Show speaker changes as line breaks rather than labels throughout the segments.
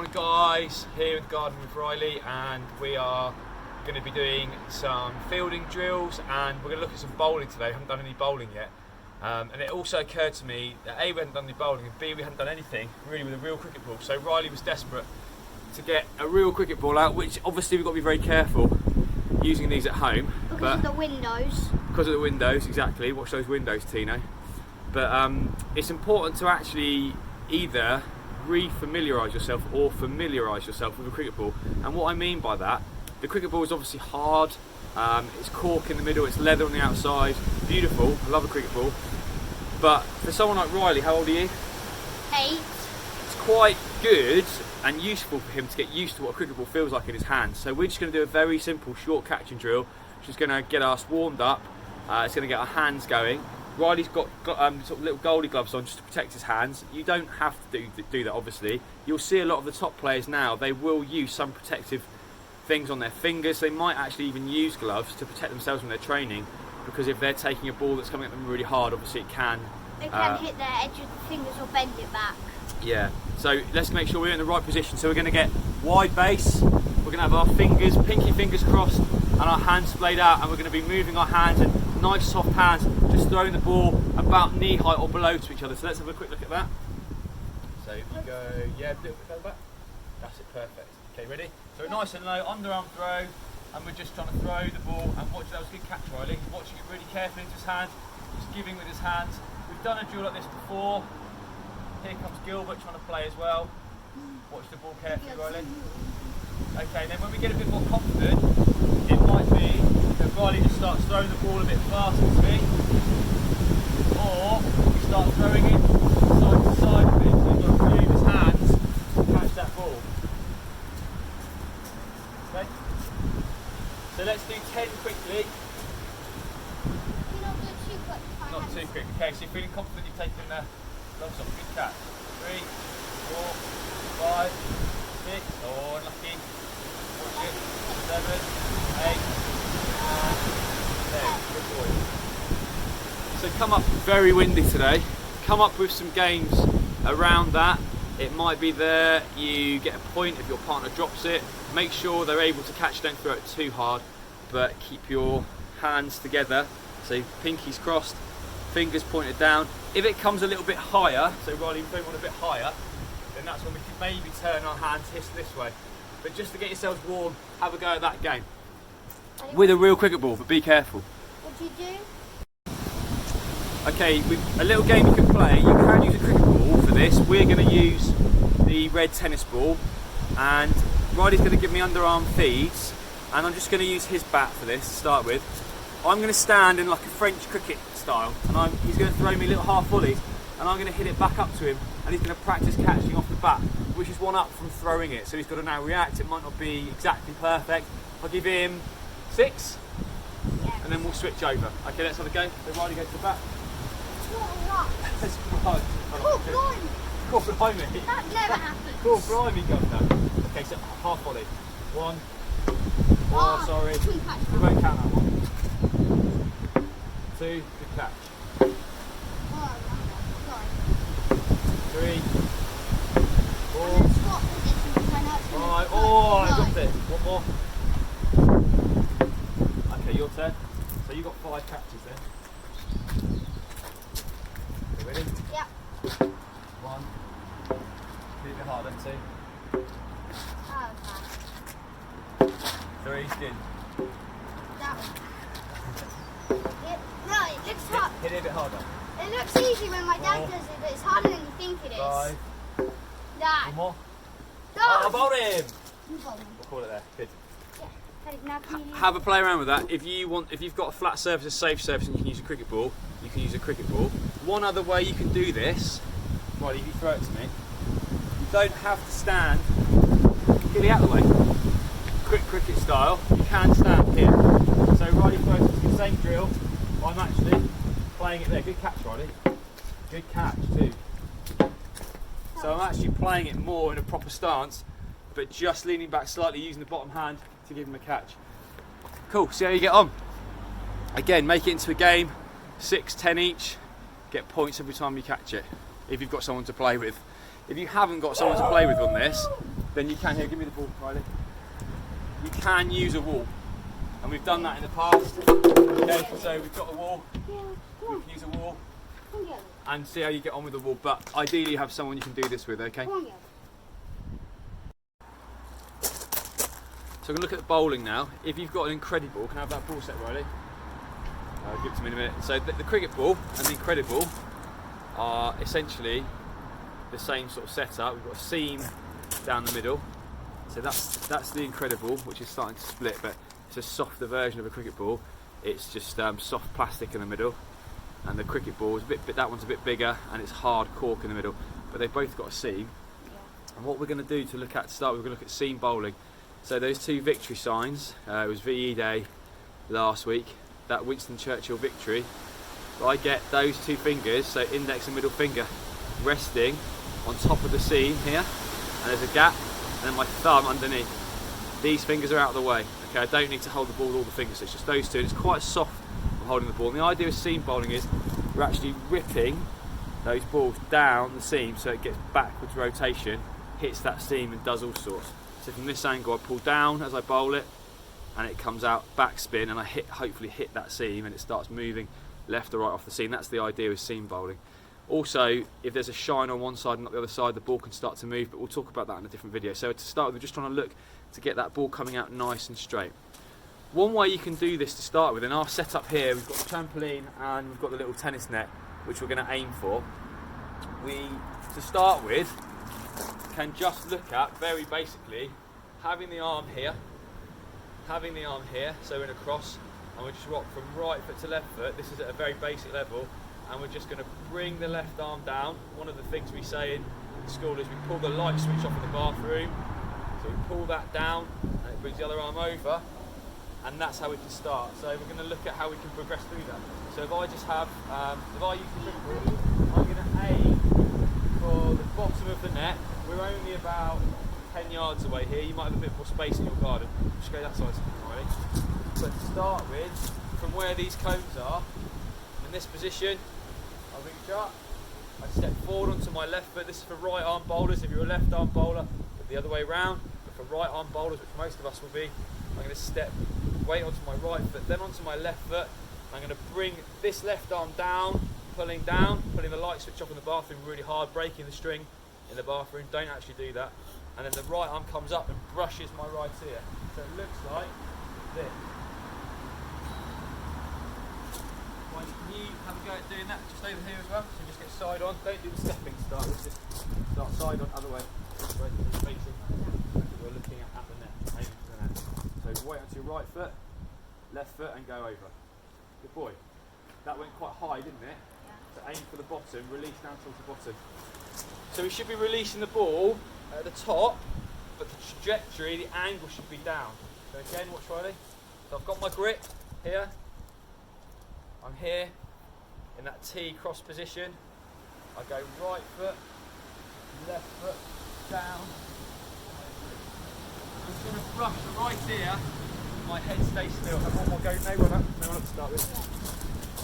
Morning guys, here in the garden with Riley, and we are going to be doing some fielding drills and we're going to look at some bowling today. We haven't done any bowling yet, and it also occurred to me that A, we hadn't done any bowling, and B, we hadn't done anything really with a real cricket ball. So Riley was desperate to get a real cricket ball out, which obviously we've got to be very careful using these at home.
Because of the windows.
Because of the windows, exactly. Watch those windows, Tino. But it's important to actually either re-familiarise yourself or familiarise yourself with a cricket ball. And what I mean by that, the cricket ball is obviously hard, it's cork in the middle, it's leather on the outside, beautiful, I love a cricket ball. But for someone like Riley, how old are you?
8.
It's quite good and useful for him to get used to what a cricket ball feels like in his hands. So we're just going to do a very simple short catching drill, which is going to get us warmed up, it's going to get our hands going. Riley's got sort of little goalie gloves on just to protect his hands. You don't have to do that, obviously. You'll see a lot of the top players now, they will use some protective things on their fingers. They might actually even use gloves to protect themselves when they're training, because if they're taking a ball that's coming at them really hard, obviously it can...
They can hit their edge of the fingers or bend it back.
Yeah, so let's make sure we're in the right position. So we're going to get wide base, we're going to have our fingers, pinky fingers crossed, and our hands splayed out, and we're going to be moving our hands in nice soft hands, just throwing the ball about knee height or below to each other. So let's have a quick look at that. So if you go, yeah, do it further back. That's it, perfect. Okay, ready? So nice and low, underarm throw, and we're just trying to throw the ball, and watch, that was a good catch, Riley. Watching it really carefully into his hands, just giving with his hands. We've done a drill like this before. Here comes Gilbert trying to play as well. Watch the ball carefully, Riley. Okay, then when we get a bit more confident, it might be that Riley just starts throwing the ball a bit faster to me, or we start throwing it side to side a bit, so he's got to move his hands to catch that ball. Okay? So let's do 10 quickly.
Not too quick.
Not too quick. Okay, so you're feeling confident you've taken the gloves off. Good catch. 3, 4, 5, 6. Oh, unlucky. Watch it. 7, 8, 9, 10. Good boy. So come up, very windy today. Come up with some games around that. It might be there, you get a point if your partner drops it. Make sure they're able to catch, don't throw it too hard, but keep your hands together. So pinkies crossed, fingers pointed down. If it comes a little bit higher, so Riley, we throw one a bit higher, then that's when we can maybe turn our hands this way. But just to get yourselves warm, have a go at that game. With a real cricket ball, but be careful.
What do you do?
Okay, a little game you can play. You can use a cricket ball for this. We're going to use the red tennis ball, and Riley's going to give me underarm feeds, and I'm just going to use his bat for this to start with. I'm going to stand in like a French cricket style, and he's going to throw me little half volleys, and I'm going to hit it back up to him, and he's going to practice catching off the bat, which is one up from throwing it. So he's got to now react. It might not be exactly perfect. I'll give him 6, and then we'll switch over. Okay, let's have a go. So Riley goes to the bat. Let's run. Cool, blimey.
That never happens.
Cool, blimey, governor. Okay, so half volley. 1. Oh, sorry. We won't count that one. 2, good catch. 3, 4, 5. Oh, I got it. One more. Okay, your turn. So you got 5 catches then. Okay, ready?
Yeah.
1. Keep it harder. 2.
Oh,
3. Good.
that one. No, it looks hard.
Hit it a bit harder.
It looks easy when my dad
4,
does it, but it's harder than you think it is.
5.
Dad.
One more.
Dad.
Oh, about him.
Move on.
We'll call it there. Good.
Yeah. Now can you...
Have a play around with that. If you've got a flat surface, a safe surface, and you can use a cricket ball, you can use a cricket ball. One other way you can do this, Riley, if you throw it to me, you don't have to stand really out of the way. Quick cricket style, you can stand here. So Riley throws it to the same drill. I'm actually playing it there. Good catch, Riley. Good catch too. So I'm actually playing it more in a proper stance, but just leaning back slightly, using the bottom hand to give him a catch. Cool, see how you get on. Again, make it into a game, 6, 10 each, get points every time you catch it, if you've got someone to play with. If you haven't got someone to play with on this, then you can, here, give me the ball, Riley. You can use a wall. And we've done that in the past. Okay, so we've got a wall, we can use a wall
Come here.
and see how you get on with the wall. But ideally you have someone you can do this with, okay?
Come here.
So we're going to look at the bowling now. If you've got an Incredible, can I have that ball set, Riley? I'll give it to me in a minute. So the cricket ball and the Incredible are essentially the same sort of setup. We've got a seam down the middle. So that's the Incredible, which is starting to split, but it's a softer version of a cricket ball. It's just soft plastic in the middle. And the cricket ball is that one's a bit bigger, and it's hard cork in the middle. But they've both got a seam.
Yeah.
And what we're going to do to look at to start, we're going to look at seam bowling. So those two victory signs, it was VE Day last week, that Winston Churchill victory. So I get those two fingers, so index and middle finger, resting on top of the seam here, and there's a gap, and then my thumb underneath. These fingers are out of the way. Okay, I don't need to hold the ball with all the fingers, so it's just those two, and it's quite soft I'm holding the ball. And the idea of seam bowling is we're actually ripping those balls down the seam so it gets backwards rotation, hits that seam and does all sorts. So from this angle I pull down as I bowl it, and it comes out backspin, and I hopefully hit that seam and it starts moving left or right off the seam. That's the idea with seam bowling. Also, if there's a shine on one side and not the other side, the ball can start to move, but we'll talk about that in a different video. So to start with, we're just trying to look to get that ball coming out nice and straight. One way you can do this to start with, in our setup here, we've got the trampoline and we've got the little tennis net, which we're going to aim for. We, to start with, can just look at, very basically, having the arm here, so we're in a cross, and we just rock from right foot to left foot. This is at a very basic level, and we're just going to bring the left arm down. One of the things we say in school is we pull the light switch off in the bathroom, so we pull that down, and it brings the other arm over, and that's how we can start. So we're going to look at how we can progress through that. So if I just have, if I use the cricket ball, I'm going to aim for the bottom of the net. We're only about 10 yards away here. You might have a bit more space in your garden. Just go that side, Riley. So to start with, from where these cones are, in this position, I reach up, I step forward onto my left foot. This is for right arm bowlers. If you're a left arm bowler, put the other way round. But for right arm bowlers, which most of us will be, I'm going to step weight onto my right foot, then onto my left foot. I'm going to bring this left arm down, pulling the light switch off in the bathroom really hard, breaking the string in the bathroom. Don't actually do that. And then the right arm comes up and brushes my right ear. So it looks like this. Can you have a go at doing that just over here as well? So just get side on. Don't do the stepping to start with, just start side on, other way. Facing. We're looking at the net, aiming for the net. So weight onto your right foot, left foot, and go over. Good boy. That went quite high, didn't it? So aim for the bottom, release down towards the bottom. So we should be releasing the ball at the top, but the trajectory, the angle should be down. So again, watch Riley. So I've got my grip here. I'm here in that T cross position. I go right foot, left foot, down. I'm just going to brush the right ear. My head stays still. Have one more go. No run up to start with.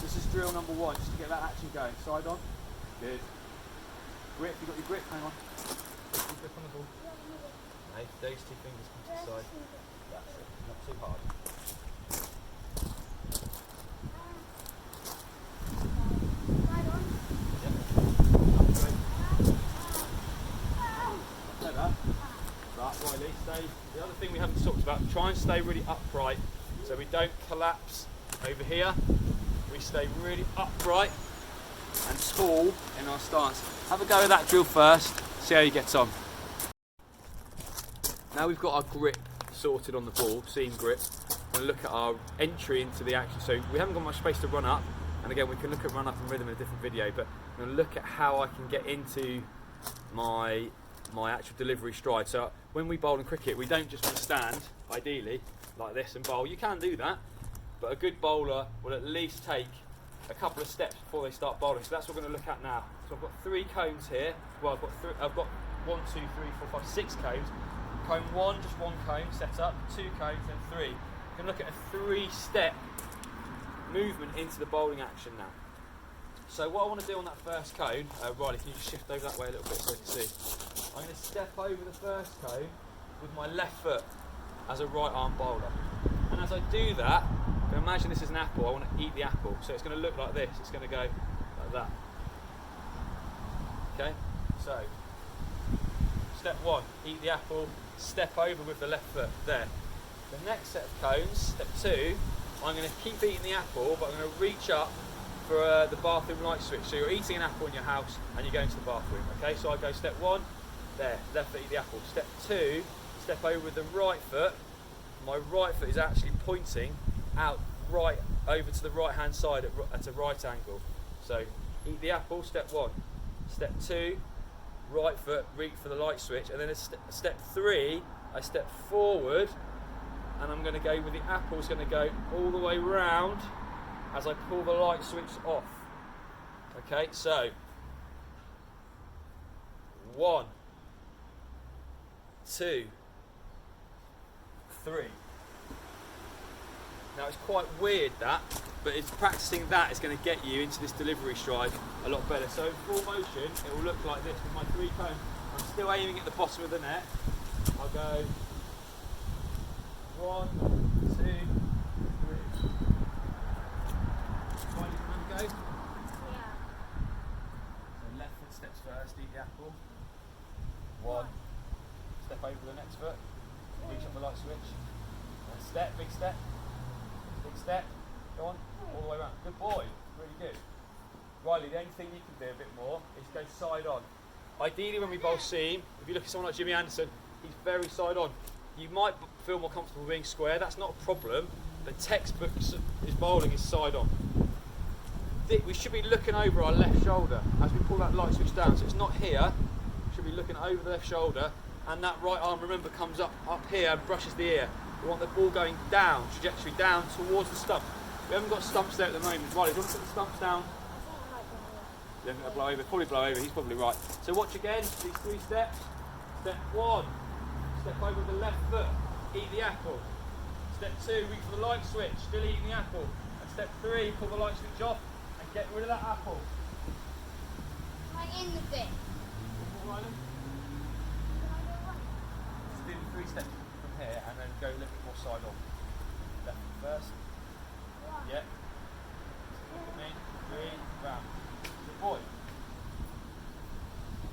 This is drill number one, just to get that action going. Side on. Good. Grip, you got your grip, hang on. Grip on the ball. No, those two fingers come to the side. That's it, not too hard. Like that. Right, Riley, stay. The other thing we haven't talked about, try and stay really upright so we don't collapse over here. We stay really upright and tall in our stance. Have a go at that drill first, see how you get on. Now we've got our grip sorted on the ball, seam grip, we're going to look at our entry into the action. So we haven't got much space to run up, and again we can look at run up and rhythm in a different video, but I'm going to look at how I can get into my actual delivery stride. So when we bowl in cricket, we don't just want to stand, ideally, like this and bowl. You can do that, but a good bowler will at least take a couple of steps before they start bowling. So that's what we're going to look at now. So I've got 3 cones here. Well, I've got 1, 2, 3, 4, 5, 6 cones. Cone 1, just 1 cone set up, 2 cones, then 3. We're going to look at a 3-step movement into the bowling action now. So what I want to do on that first cone, Riley, can you just shift over that way a little bit so I can see? I'm going to step over the first cone with my left foot as a right arm bowler. And as I do that, imagine this is an apple, I want to eat the apple. So it's going to look like this, it's going to go like that. Okay, so step one, eat the apple, step over with the left foot, there. The next set of cones, step two, I'm going to keep eating the apple, but I'm going to reach up for the bathroom light switch. So you're eating an apple in your house and you're going to the bathroom, okay? So I go step one, there, left foot, eat the apple. Step two, step over with the right foot. My right foot is actually pointing out right over to the right hand side at a right angle. So eat the apple, step one. Step two, right foot, reach for the light switch, and then step three, I step forward, and I'm going to go with the apple, it's going to go all the way round as I pull the light switch off. Okay, so 1, 2, 3. Now it's quite weird that, but it's practicing that is going to get you into this delivery stride a lot better. So in full motion, it will look like this with my 3 cones. I'm still aiming at the bottom of the net. I'll go 1, 2, 3. Right, you can go.
Yeah.
So left foot steps first, eat the apple. 1. Step over the next foot. Reach up the light switch. And step, big step. Big step. Go on. All the way around. Good boy. Really good. Riley, the only thing you can do a bit more is go side on. Ideally when we bowl seam, if you look at someone like Jimmy Anderson, he's very side on. You might feel more comfortable being square, that's not a problem, but textbook is bowling is side on. We should be looking over our left shoulder as we pull that light switch down, so it's not here, we should be looking over the left shoulder, and that right arm, remember, comes up here and brushes the ear. We want the ball going down, trajectory down towards the stump. We haven't got stumps there at the moment. Riley, do you want to put the stumps down? Then it'll blow over, probably blow over, he's probably right. So watch again, these 3 steps. Step 1, step over the left foot, eat the apple. Step 2, reach for the light switch, still eating the apple. And step 3, pull the light switch off and get rid of that apple.
Like in the bit.
Riley? Just do 3 steps from here and then go a little bit more side on. Left foot first. Yeah. Look at me. 3, round. Good boy.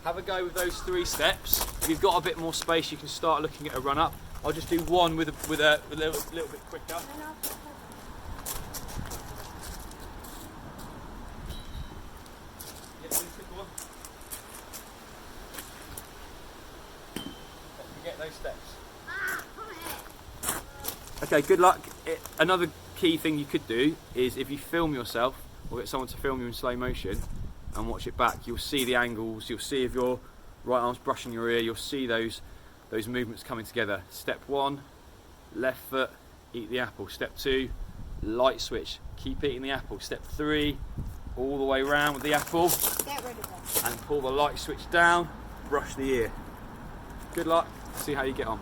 Have a go with those 3 steps. If you've got a bit more space, you can start looking at a run up. I'll just do one with a little bit quicker. Yeah, quick one. Don't forget those steps. Okay, good luck. Another key thing you could do is if you film yourself or get someone to film you in slow motion and watch it back, you'll see the angles, you'll see if your right arm's brushing your ear, you'll see those movements coming together. Step 1, left foot, eat the apple. Step 2, light switch, keep eating the apple. Step 3, all the way around with the apple.
Get rid of it.
And pull the light switch down, brush the ear. Good luck, see how you get on.